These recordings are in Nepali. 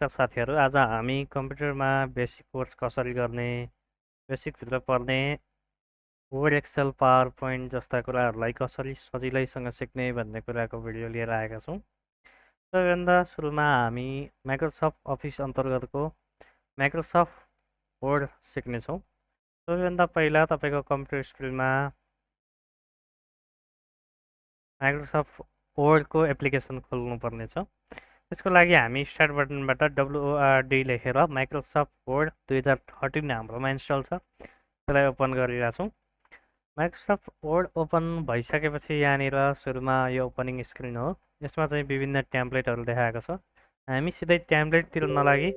नमस्कार साथीहरू। आज हामी कम्प्युटरमा बेसिक कोर्स कसरी गर्ने, बेसिकभित्र पर्ने वर्ड, एक्सेल, पावर पोइन्ट जस्ता कुराहरूलाई कसरी सजिलैसँग सिक्ने भन्ने कुराको भिडियो लिएर आएका छौँ। सबैभन्दा सुरुमा हामी माइक्रोसफ्ट अफिस अन्तर्गतको माइक्रोसफ्ट वर्ड सिक्नेछौँ। सबैभन्दा पहिला तपाईँको कम्प्युटर स्क्रिनमा माइक्रोसफ्ट वर्डको एप्लिकेसन खोल्नुपर्नेछ। त्यसको लागि हामी स्टार्ट बटनबाट WORD लेखेर माइक्रोसफ्ट वर्ड 2013 हाम्रोमा इन्स्टल छ, त्यसलाई ओपन गरिरहेछौँ। माइक्रोसफ्ट वर्ड ओपन भइसकेपछि यहाँनिर सुरुमा यो ओपनिङ स्क्रिन हो। यसमा चाहिँ विभिन्न टेम्प्लेटहरू देखाएको छ। हामी सिधै टेम्प्लेटतिर नलागी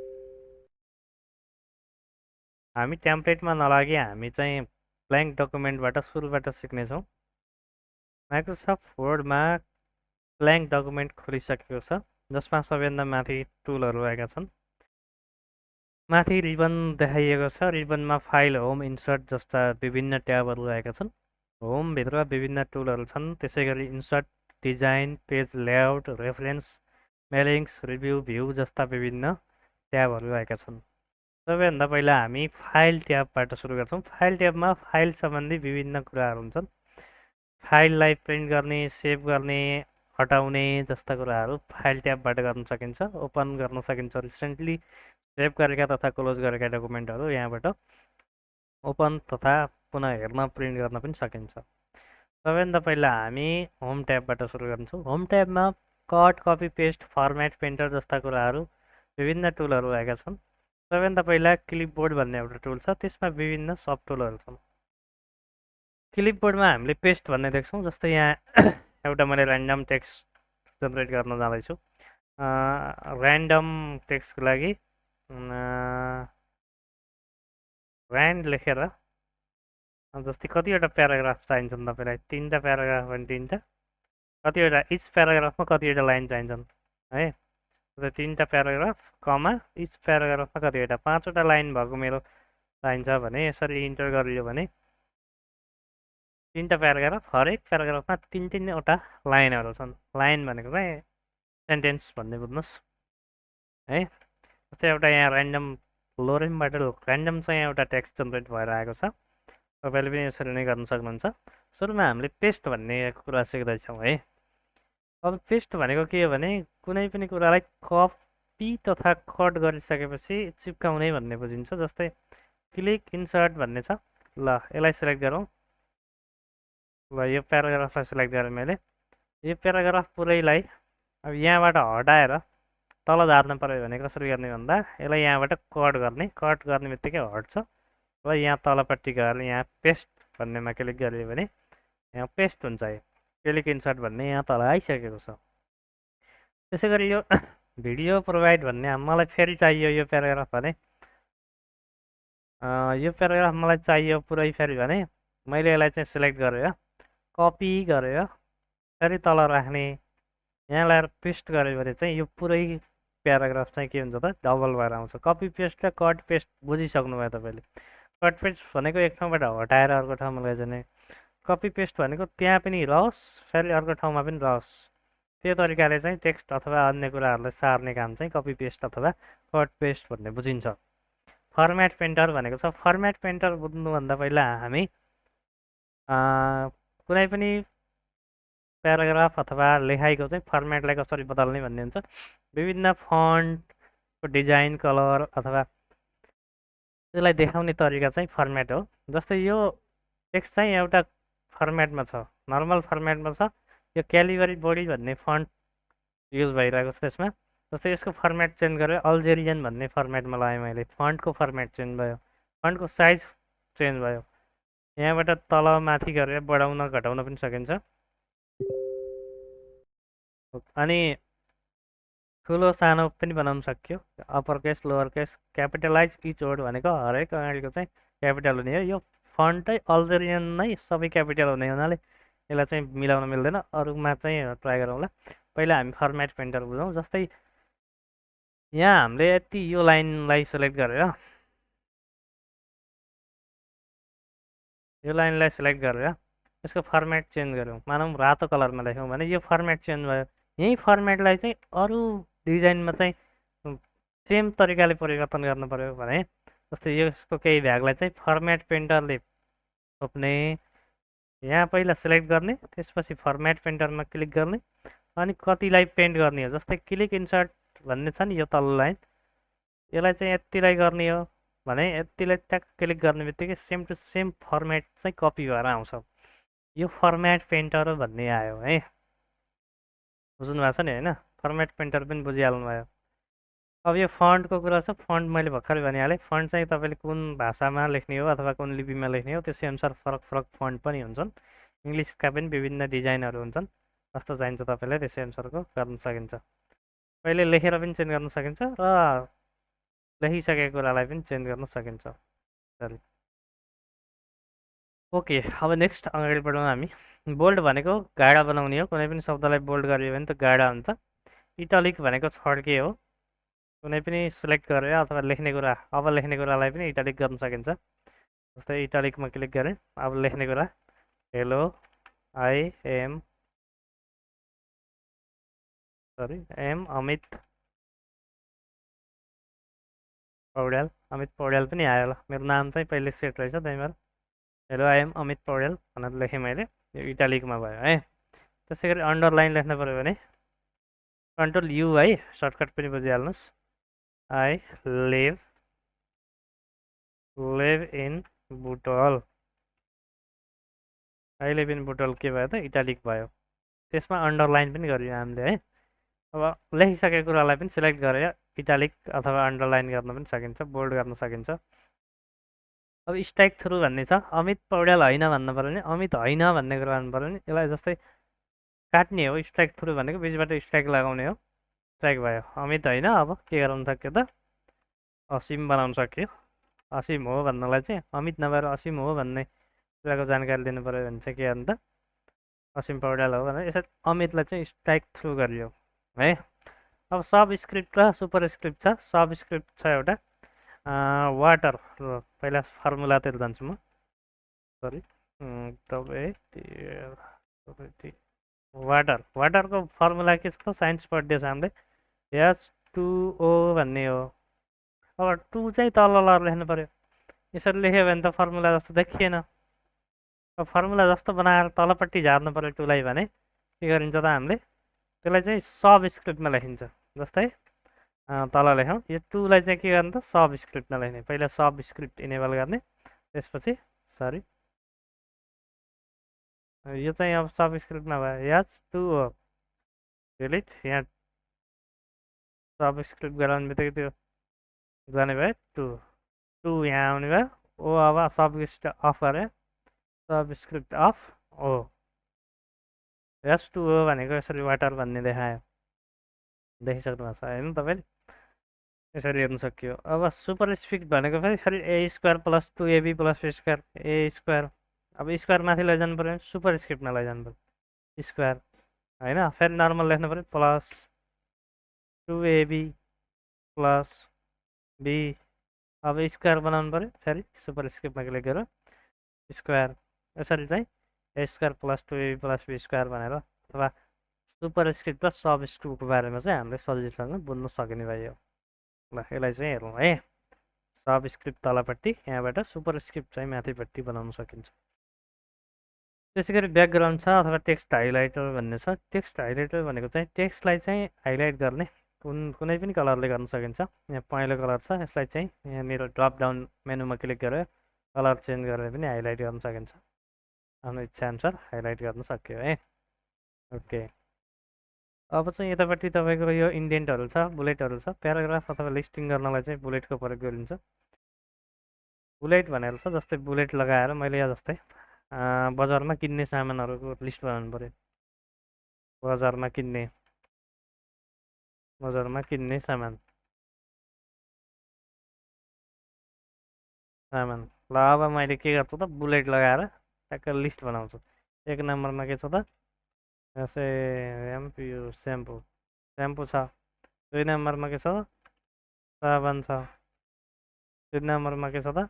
हामी चाहिँ ब्ल्याङ्क डकुमेन्टबाट सुरुबाट सिक्नेछौँ। माइक्रोसफ्ट वर्डमा ब्ल्याङ्क डकुमेन्ट खोलिसकेको छ, जसमा सबैभन्दा माथि टुलहरू आएका छन्। माथि रिबन देखाइएको छ। रिबनमा फाइल, होम, इन्सर्ट जस्ता विभिन्न ट्याबहरू आएका छन्। होमभित्र विभिन्न टुलहरू छन्। त्यसै गरी insert, design, page layout, reference, mailings, review, view जस्ता विभिन्न ट्याबहरू आएका छन्। सबैभन्दा पहिला हामी फाइल ट्याबबाट सुरु गर्छौँ। फाइल ट्याबमा फाइल सम्बन्धी विभिन्न कुराहरू हुन्छन्। फाइललाई प्रिन्ट गर्ने, सेभ गर्ने, हटाउने जस्ता कुराहरू फाइल ट्याबबाट गर्न सकिन्छ। ओपन गर्न सकिन्छ। रिसेन्टली सेभ गरेका तथा क्लोज गरेका डकुमेन्टहरू यहाँबाट ओपन तथा पुनः हेर्न, प्रिन्ट गर्न पनि सकिन्छ। सबैभन्दा पहिला हामी होम ट्याबबाट सुरु गर्छौँ। होम ट्याबमा cut, copy, paste, format, painter जस्ता कुराहरू विभिन्न टुलहरू आएका छन्। सबैभन्दा पहिला क्लिपबोर्ड भन्ने एउटा टुल छ, त्यसमा विभिन्न सब टुलहरू छन्। क्लिपबोर्डमा हामीले पेस्ट भन्ने देख्छौँ। जस्तै यहाँ एउटा मैले ऱ्यान्डम टेक्स्ट जेनरेट गर्न जाँदैछु। ऱ्यान्डम टेक्स्टको लागि ऱ्यान्ड लेखेर, जस्तै कतिवटा प्याराग्राफ चाहिन्छन् तपाईँलाई? 3टा प्याराग्राफ भने 3टा, कतिवटा इच प्याराग्राफमा कतिवटा लाइन चाहिन्छन् है? 3टा प्याराग्राफ कमा इच प्याराग्राफमा कतिवटा, 5वटा लाइन भएको मेरो चाहिन्छ भने यसरी इन्टर गरियो भने 3टा प्याराग्राफ, हरेक प्याराग्राफमा 3-3वटा लाइनहरू छन्। लाइन भनेको चाहिँ सेन्टेन्स भन्ने बुझ्नुहोस् है। जस्तै एउटा यहाँ ऱ्यान्डम लोरेमबाट ऱ्यान्डम चाहिँ एउटा टेक्स्ट जेनरेट भएर आएको छ। तपाईँले पनि यसरी नै गर्न सक्नुहुन्छ। सुरुमा हामीले पेस्ट भन्ने कुरा सिक्दैछौँ है। अब पेस्ट भनेको के हो भने कुनै पनि कुरालाई कपी तथा कट गरिसकेपछि चिप्काउने भन्ने बुझिन्छ। जस्तै क्लिक इन्सर्ट भन्ने छ। ल, यसलाई सिलेक्ट गरौँ। ल, यो प्याराग्राफलाई सिलेक्ट गरेँ मैले। यो प्याराग्राफ पुरैलाई अब यहाँबाट हटाएर तल झार्नु पऱ्यो भने कसरी गर्ने भन्दा यसलाई यहाँबाट कट गर्ने बित्तिकै हट्छ। र यहाँ तलपट्टि गएर यहाँ पेस्ट भन्नेमा क्लिक गऱ्यो भने यहाँ पेस्ट हुन्छ। यो क्लिक इन्सर्ट भन्ने यहाँ तल आइसकेको छ। त्यसै गरी यो भिडियो प्रोभाइड भन्ने मलाई फेरि चाहियो यो प्याराग्राफ भने, यो प्याराग्राफ मलाई चाहियो पुरै फेरि भने मैले यसलाई चाहिँ सिलेक्ट गरेर कपी गरेर फेरि तल राख्ने, यहाँ ल्याएर पेस्ट गऱ्यो भने चाहिँ यो पुरै प्याराग्राफ चाहिँ के हुन्छ त डबल भएर आउँछ। कपी पेस्ट र कट पेस्ट बुझिसक्नुभयो तपाईँले। कट पेस्ट भनेको एक ठाउँबाट हटाएर अर्को ठाउँमा लैजाने, कपी पेस्ट भनेको त्यहाँ पनि रहोस् फेरि अर्को ठाउँमा पनि रहोस्। त्यो तरिकाले चाहिँ टेक्स्ट अथवा अन्य कुराहरूलाई सार्ने काम चाहिँ कपी पेस्ट अथवा कट पेस्ट भन्ने बुझिन्छ। फर्मेट पेन्टर भनेको छ। फर्मेट पेन्टर बुझ्नुभन्दा पहिला हामी कुनै पनि प्याराग्राफ अथवा लेखाइको चाहिँ फर्मेटलाई कसरी बदल्ने भन्ने हुन्छ। विभिन्न फन्टको डिजाइन, कलर अथवा त्यसलाई देखाउने तरिका चाहिँ फर्मेट हो। जस्तै यो टेक्स्ट चाहिँ एउटा फर्मेटमा छ, नर्मल फर्मेटमा छ। यो क्यालिबरी बडी भन्ने फन्ट युज भइरहेको छ त्यसमा। जस्तै यसको फर्मेट चेन्ज गरेर अल्जेरियन भन्ने फर्मेटमा लगाएँ मैले। फन्टको फर्मेट चेन्ज भयो, फन्टको साइज चेन्ज भयो। यहाँबाट तल माथि गरेर बढाउन घटाउन पनि सकिन्छ। अनि ठुलो सानो पनि बनाउन सक्यो। Upper case, lower case, capitalise each word भनेको हरेक अगाडिको चाहिँ क्यापिटल हुने हो। यो फन्टै अल्जेरियन नै सबै क्यापिटल हुने हुनाले यसलाई चाहिँ मिलाउन मिल्दैन। अरूमा चाहिँ ट्राई गरौँला। पहिला हामी फर्मेट पेन्टर बुझौँ। जस्तै यहाँ हामीले यति यो लाइनलाई सिलेक्ट गरेर यसको फर्मेट चेन्ज गऱ्यौँ। मानौँ रातो कलरमा लेख्यौँ भने यो फर्मेट चेन्ज भयो। यही फर्मेटलाई चाहिँ अरू डिजाइनमा चाहिँ सेम तरिकाले परिवर्तन गर्नु पर्यो भने जस्तै यसको केही भागलाई चाहिँ फर्मेट पेन्टरले थोप्ने, यहाँ पहिला सिलेक्ट गर्ने, त्यसपछि फर्मेट पेन्टरमा क्लिक गर्ने, अनि कतिलाई पेन्ट गर्ने हो। जस्तै क्लिक इन्सर्ट भन्ने छ नि यो तल्लो लाइन, यसलाई चाहिँ यतिलाई गर्ने हो भने यतिलाई ट्याक क्लिक गर्ने बित्तिकै सेम टु सेम फर्मेट चाहिँ कपी भएर आउँछ। यो फर्मेट पेन्टर भन्ने आयो है, बुझ्नु भएको छ नि होइन? फर्मेट पेन्टर पनि बुझिहाल्नु भयो। अब यो फन्टको कुरा छ। फन्ट मैले भर्खरै भनिहालेँ, फन्ट चाहिँ तपाईँले कुन भाषामा लेख्ने हो अथवा कुन लिपिमा लेख्ने हो त्यसै अनुसार फरक फरक फन्ट पनि हुन्छन्। इङ्ग्लिसका पनि विभिन्न डिजाइनहरू हुन्छन्, कस्तो चाहिन्छ तपाईँलाई त्यसै अनुसारको गर्न सकिन्छ। पहिले लेखेर पनि चेन्ज गर्न सकिन्छ र लेखिसकेको कुरालाई पनि चेन्ज गर्न सकिन्छ। Sorry, okay. अब नेक्स्ट अगाडि बढौँ हामी। बोल्ड भनेको गाडा बनाउने हो। कुनै पनि शब्दलाई बोल्ड गरियो भने त गाडा हुन्छ। इटालिक भनेको छड्के हो। कुनै पनि सिलेक्ट गरेर अथवा लेख्ने कुरा, अब लेख्ने कुरालाई पनि इटालिक गर्न सकिन्छ। जस्तै इटालिकमा क्लिक गरेँ, अब लेख्ने कुरा hello I am Amit Paudyal. Amit Paudyal पनि आयो होला, मेरो नाम चाहिँ पहिले सेट रहेछ त्यहीँबाट। Hello I am Amit Paudyal भनेर लेखेँ मैले, यो इटालिकमा भयो है। त्यसै गरी अन्डरलाइन लेख्नु पऱ्यो भने कन्ट्रोल यु है, सर्टकट पनि बुझिहाल्नुहोस्। I live in Butwal. I live in Butwal के भयो त? इटालिक भयो। त्यसमा अन्डरलाइन पनि गरियो हामीले है। अब लेखिसकेको कुरालाई पनि सिलेक्ट गरेर इटालिक अथवा अन्डरलाइन गर्न पनि सकिन्छ, बोल्ड गर्न सकिन्छ। अब स्ट्राइक थ्रु भन्ने छ। अमित पौड्याल होइन भन्नु पऱ्यो भने अमित होइन भन्ने कुरा भन्नु पऱ्यो भने यसलाई जस्तै काट्ने हो। स्ट्राइक थ्रु भनेको बिचबाट स्ट्राइक लगाउने हो। स्ट्राइक भयो, अमित होइन। अब के गराउनु सक्यो त? असीम बनाउन सक्यो। असीम हो भन्नलाई चाहिँ अमित नभएर असीम हो भन्ने कुराको जानकारी दिनु पऱ्यो भने चाहिँ के गर्नु त? असीम पौड्याल हो भनेर यसरी अमितलाई चाहिँ स्ट्राइक थ्रु गरियो है। अब सब स्क्रिप्ट र सुपर स्क्रिप्ट छ। सब स्क्रिप्ट छ एउटा वाटर, पहिला फर्मुलातिर जान्छु म। सरी, वाटरको फर्मुला के छ? साइन्स पढ्दैछ हामीले, H2O भन्ने हो। अब 2 चाहिँ तल लेख्नु पऱ्यो। यसरी लेख्यो भने त फर्मुला जस्तो देखिएन। अब फर्मुला जस्तो बनाएर तलपट्टि झार्नु पऱ्यो 2 लाई भने के गरिन्छ त? हामीले त्यसलाई चाहिँ सब स्क्रिप्टमा लेखिन्छ। जस्तै तल लेखौँ, यो 2 लाई चाहिँ के गर्नु त? सब स्क्रिप्टमा लेख्ने। पहिला सब स्क्रिप्ट इनेबल गर्ने, त्यसपछि सरी यो चाहिँ अब सब स्क्रिप्टमा भयो। H2O डिलिट, यहाँ सब स्क्रिप्ट गराउने बित्तिकै त्यो जाने भयो 2 यहाँ आउने भयो। ओ अब सब स्क्रिप्ट अफ गरे, सब स्क्रिप्ट अफ ओ। H2O भनेको यसरी वाटर भन्ने देखायो, देखिसक्नु भएको छ होइन तपाईँले? यसरी हेर्न सकियो। अब सुपर स्क्रिप्ट भनेको फेरि A square plus 2ab plus B square, A square. अब स्क्वायर माथि लैजानु पऱ्यो, सुपर स्क्रिप्टमा लैजानु पऱ्यो स्क्वायर होइन। फेरि नर्मल लेख्नु पऱ्यो प्लस 2ab प्लस बी। अब स्क्वायर बनाउनु पऱ्यो, फेरि सुपर स्क्रिप्टमा क्लिक गरेर स्क्वायर। यसरी चाहिँ A square plus 2ab plus B square भनेर अथवा सुपर स्क्रिप्ट र सब स्क्रिप्टको बारेमा चाहिँ हामीले सजिलोसँग बुझ्न सकिने भयो। ल यसलाई चाहिँ हेरौँ है। सब स्क्रिप्ट तलपट्टि, यहाँबाट सुपर स्क्रिप्ट चाहिँ माथिपट्टि बनाउन सकिन्छ। त्यसै गरी ब्याकग्राउन्ड छ अथवा टेक्स्ट हाइलाइटर भन्ने छ। टेक्स्ट हाइलाइटर भनेको चाहिँ टेक्स्टलाई चाहिँ हाइलाइट गर्ने, कुनै पनि कलरले गर्न सकिन्छ। यहाँ पहेँलो कलर छ, यसलाई चाहिँ यहाँनिर ड्रप डाउन मेनुमा क्लिक गरेर कलर चेन्ज गरेर पनि हाइलाइट गर्न सकिन्छ। आफ्नो इच्छाअनुसार हाइलाइट गर्न सक्यो है। ओके, अब चाहिँ यतापट्टि तपाईँको यो इन्डेन्टहरू छ, बुलेटहरू छ। प्याराग्राफ अथवा लिस्टिङ गर्नलाई चाहिँ बुलेटको प्रयोग गरिन्छ। बुलेट भनेर छ, जस्तै बुलेट लगाएर मैले यहाँ जस्तै बजारमा किन्ने सामानहरूको लिस्ट बनाउनु पऱ्यो। बजारमा किन्ने सामान ल अब मैले के गर्छु त? बुलेट लगाएर ट्याक्क लिस्ट बनाउँछु। 1 नम्बरमा के छ त? जस्तै स्याम्पू छ। 2 नम्बरमा के छ? साबुन छ। 3 नम्बरमा के छ त?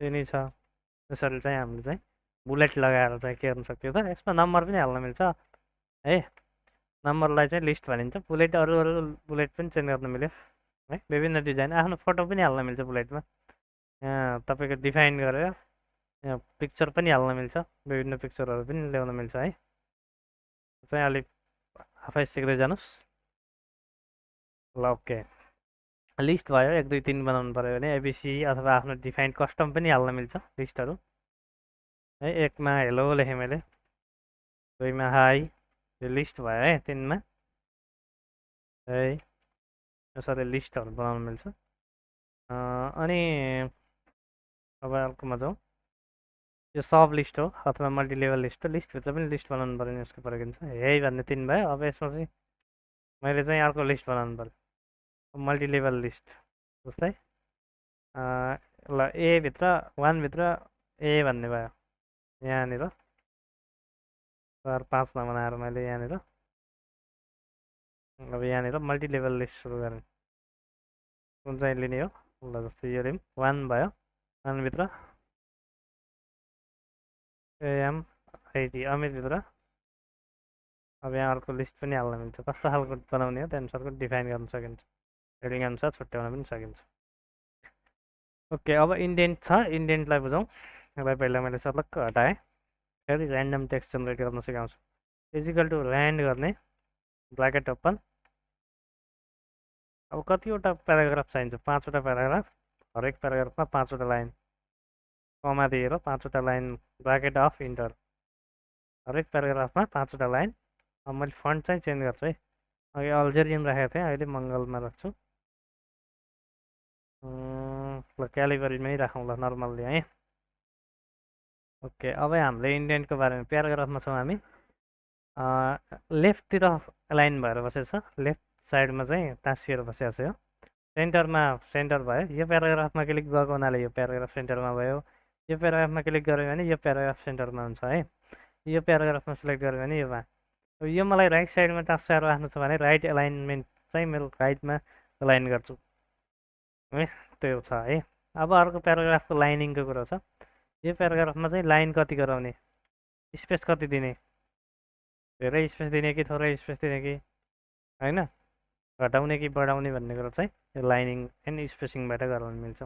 चिनी छ। यसरी चाहिँ हामीले चाहिँ बुलेट लगाएर चाहिँ के गर्न सक्यो त? यसमा नम्बर पनि हाल्न मिल्छ है। नम्बरलाई चाहिँ लिस्ट भनिन्छ। बुलेट अरू बुलेट पनि चेन्ज गर्न मिल्यो। है विभिन्न डिजाइन आफ्नो फोटो पनि हाल्न मिल्छ बुलेटमा यहाँ तपाईँको डिफाइन गरेर यहाँ पिक्चर पनि हाल्न मिल्छ विभिन्न पिक्चरहरू पनि ल्याउन मिल्छ है चाहिँ अलिक आफै सिक्दै जानुहोस् ल ओके लिस्ट भयो 1 2 3 बनाउनु पऱ्यो भने एबिसी अथवा आफ्नो डिफाइन कस्टम पनि हाल्न मिल्छ लिस्टहरू है 1 मा हेलो लेखेँ मैले 2 मा हाई यो लिस्ट भयो है 3 मा है यसरी लिस्टहरू बनाउन मिल्छ अनि अब अर्कोमा जाउँ यो सब लिस्ट हो अथवा मल्टिलेभल लिस्ट हो लिस्टभित्र पनि लिस्ट बनाउनु पऱ्यो भने यसको प्रयोग हुन्छ यही भन्ने 3 भयो अब यसमा चाहिँ मैले चाहिँ अर्को लिस्ट बनाउनु पऱ्यो मल्टिलेभल लिस्ट जस्तै ल ए भित्र 1 भित्र ए भन्ने भयो यहाँनिर 4 5 नबनाएर मैले यहाँनिर अब यहाँनिर मल्टिलेभल लिस्ट सुरु गरेँ कुन चाहिँ लिने हो ल जस्तै यो लिम 1 भयो 1 भित्र एएम आइडी अमितभित्र अब यहाँ अर्को लिस्ट पनि हाल्न मिल्छ कस्तो खालको बनाउने हो त्यहाँअनुसारको डिफाइन गर्न सकिन्छ हेडिङ अनुसार छुट्याउन पनि सकिन्छ ओके अब इन्डेन्ट छ इन्डेन्टलाई बुझौँ यसलाई पहिला मैले सलक्क हटाएँ फेरि ऱ्यान्डम टेक्स्ट जेनेरेट गर्न सिकाउँछु इजिकल टु ऱ्यान्ड गर्ने ब्राकेट ओपन अब कतिवटा प्याराग्राफ चाहिन्छ 5वटा प्याराग्राफ हरेक प्याराग्राफमा 5वटा लाइन कमा दिएर 5वटा लाइन ब्राकेट अफ इन्टर हरेक प्याराग्राफमा 5वटा लाइन अब मैले फन्ट चाहिँ चेन्ज गर्छु है अघि अल्जेरियन राखेको थिएँ अहिले मङ्गलमा राख्छु ल क्यालिबरीमै राखौँ ल नर्मल्ली है ओके अब हामीले इन्डेन्टको बारेमा प्याराग्राफमा छौँ हामी लेफ्टतिर लाइन भएर बसेको छ लेफ्ट साइडमा चाहिँ टाँसिएर बसेको छ यो सेन्टरमा सेन्टर भयो यो प्याराग्राफमा क्लिक गरेको हुनाले यो प्याराग्राफ सेन्टरमा भयो यो प्याराग्राफमा क्लिक गऱ्यो भने यो प्याराग्राफ सेन्टरमा हुन्छ है यो प्याराग्राफमा सिलेक्ट गऱ्यो भने योमा अब यो मलाई राइट साइडमा टाँसिएर राख्नु छ भने राइट एलाइनमेन्ट चाहिँ मेरो राइटमा एलाइन गर्छु है त्यो छ है अब अर्को प्याराग्राफको लाइनिङको कुरो छ यो प्याराग्राफमा चाहिँ लाइन कति गराउने स्पेस कति दिने धेरै स्पेस दिने कि थोरै स्पेस दिने कि होइन घटाउने कि बढाउने भन्ने कुरो चाहिँ यो लाइनिङ एन्ड स्पेसिङबाट गराउनु मिल्छ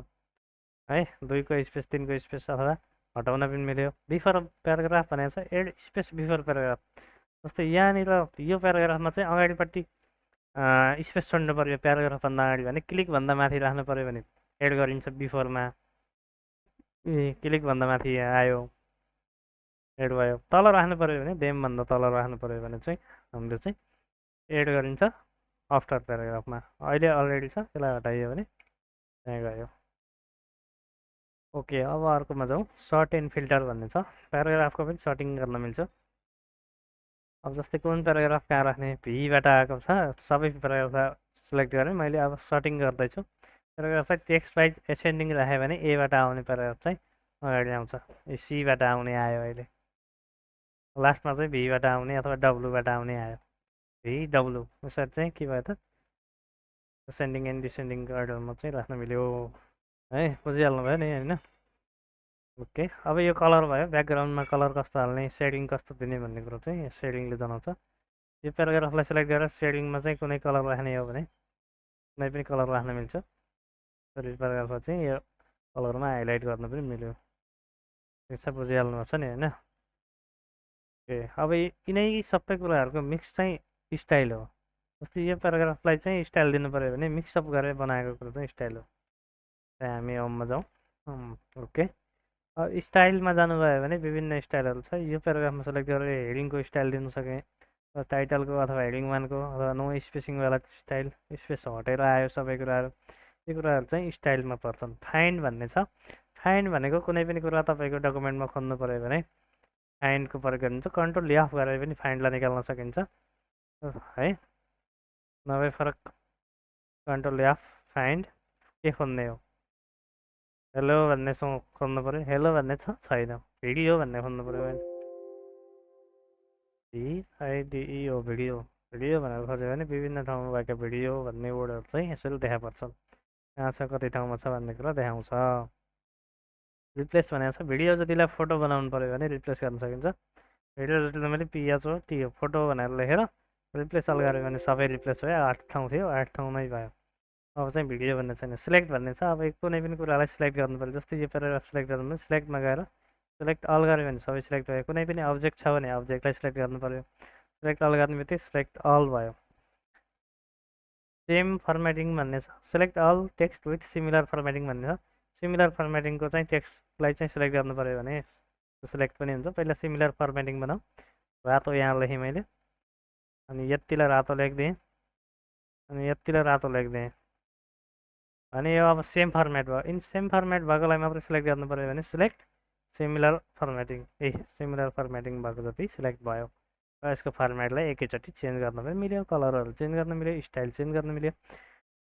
है 2को स्पेस 3को स्पेस अथवा हटाउन पनि मिल्यो बिफोर प्याराग्राफ भनेको छ एड स्पेस बिफोर प्याराग्राफ जस्तै यहाँनिर यो प्याराग्राफमा चाहिँ अगाडिपट्टि स्पेस छोड्नु पऱ्यो प्याराग्राफभन्दा अगाडि भने क्लिकभन्दा माथि राख्नु पऱ्यो भने एड गरिन्छ बिफोरमा क्लिकभन्दा माथि आयो एड भयो तल राख्नु पऱ्यो भने देमभन्दा तल राख्नु पऱ्यो भने चाहिँ हामीले चाहिँ एड गरिन्छ आफ्टर प्याराग्राफमा अहिले अलरेडी छ त्यसलाई हटाइयो भने त्यहाँ गयो ओके अब अर्कोमा जाउँ सर्ट एन्ड फिल्टर भन्ने छ प्याराग्राफको पनि सर्टिङ गर्न मिल्छ अब जस्तै कुन प्याराग्राफ कहाँ राख्ने भीबाट आएको छ सबै प्याराग्राफ सिलेक्ट गरेँ मैले अब सर्टिङ गर्दैछु प्याराग्राफलाई टेक्स्ट वाइज एसेन्डिङ राख्यो भने एबाट आउने प्याराग्राफ चाहिँ अगाडि आउँछ सीबाट आउने आयो अहिले लास्टमा चाहिँ भीबाट आउने अथवा डब्लुबाट आउने आयो भी डब्लु यसरी चाहिँ के भयो त एसेन्डिङ एन्ड डिसेन्डिङको अर्डरमा चाहिँ राख्न मिल्यो है बुझिहाल्नु भयो नि होइन ओके अब यो कलर भयो ब्याकग्राउन्डमा कलर कस्तो हाल्ने सेडिङ कस्तो दिने भन्ने कुरो चाहिँ सेडिङले जनाउँछ यो प्याराग्राफलाई सेलेक्ट गरेर सेडिङमा चाहिँ कुनै कलर राख्ने हो भने कुनै पनि कलर राख्न मिल्छ प्याराग्राफमा चाहिँ यो कलरमा हाइलाइट गर्न पनि मिल्यो ठिक छ बुझिहाल्नु छ नि होइन ओके अब यिनै सबै कुराहरूको मिक्स चाहिँ स्टाइल हो जस्तै यो प्याराग्राफलाई चाहिँ स्टाइल दिनु पऱ्यो भने मिक्सअप गरेर बनाएको कुरो चाहिँ स्टाइल हो त्यहाँ हामी होममा जाउँ ओके अब स्टाइलमा जानुभयो भने विभिन्न स्टाइलहरू छ यो प्याराग्राफमा सेलेक्ट गरेर हेडिङको स्टाइल दिनु सकेँ टाइटलको अथवा हेडिङ वानको अथवा नो स्पेसिङवाला स्टाइल स्पेस हटेर आयो सबै कुराहरू यो कुराहरू चाहिँ स्टाइलमा पर्छन् फाइन्ड भन्ने छ फाइन्ड भनेको कुनै पनि कुरा तपाईँको डकुमेन्टमा खोज्नु पऱ्यो भने फाइन्डको प्रयोग गरिन्छ कन्ट्रोल लेआफ गरेर पनि फाइन्डलाई निकाल्न सकिन्छ है नभए फरक कन्ट्रोल लेआफ फाइन्ड के खोज्ने हो हेलो भन्ने खोज्नु पऱ्यो हेलो भन्ने छ छैन भिडियो भन्ने खोज्नु पऱ्यो भने भिआइडिओ भिडियो भिडियो भनेर खोज्यो भने विभिन्न ठाउँमा भएका भिडियो भन्ने वर्डहरू चाहिँ यसरी देखा पर्छन् कहाँ छ कति ठाउँमा छ भन्ने कुरा देखाउँछ रिप्लेस भनेको छ भिडियो जतिलाई फोटो बनाउनु पऱ्यो भने रिप्लेस गर्न सकिन्छ भिडियो जतिलाई मैले पिएचओ टिओ फोटो भनेर लेखेर रिप्लेस अल गऱ्यो भने सबै रिप्लेस भयो 8 ठाउँ थियो 8 ठाउँमै भयो अब चाहिँ भिडियो भन्ने छैन, सिलेक्ट भन्ने छ। अब कुनै पनि कुरालाई सिलेक्ट गर्नु पर्यो, जस्तै यो प्याराग्राफ सिलेक्ट गर्नु, सिलेक्टमा गएर सिलेक्ट अल गऱ्यो भने सबै सिलेक्ट भयो। कुनै पनि अब्जेक्ट छ भने अब्जेक्टलाई सिलेक्ट गर्नु पर्यो, सिलेक्ट अल गर्ने बित्तिकै सिलेक्ट अल भयो। सेम फर्मेटिङ भन्ने छ, select all text with similar formatting भन्ने छ। सिमिलर फर्मेटिङको चाहिँ टेक्स्टलाई चाहिँ सिलेक्ट गर्नु पऱ्यो भने सिलेक्ट पनि हुन्छ। पहिला सिमिलर फर्मेटिङ बनाऊ, रातो यहाँ लेखेँ मैले, अनि यतिलाई रातो लेखिदिएँ, अनि यतिलाई रातो लेखिदिएँ भने यो अब सेम फर्मेट भयो। इन सेम फर्मेट भएकोलाई मात्रै सिलेक्ट गर्नु पऱ्यो भने select similar formatting, similar formatting भएको जति सिलेक्ट भयो। र यसको फर्मेटलाई एकैचोटि चेन्ज गर्न पनि मिल्यो, कलरहरू चेन्ज गर्न मिल्यो, स्टाइल चेन्ज गर्न मिल्यो।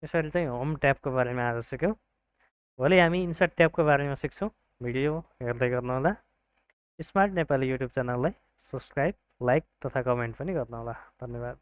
यसरी चाहिँ होम ट्याबको बारेमा आज सिक्यौँ। भोलि हामी इन्सर्ट ट्याबको बारेमा सिक्छौँ। भिडियो हेर्दै गर्नुहोला। स्मार्ट नेपाली युट्युब च्यानललाई सब्सक्राइब, लाइक तथा कमेन्ट पनि गर्नुहोला। धन्यवाद।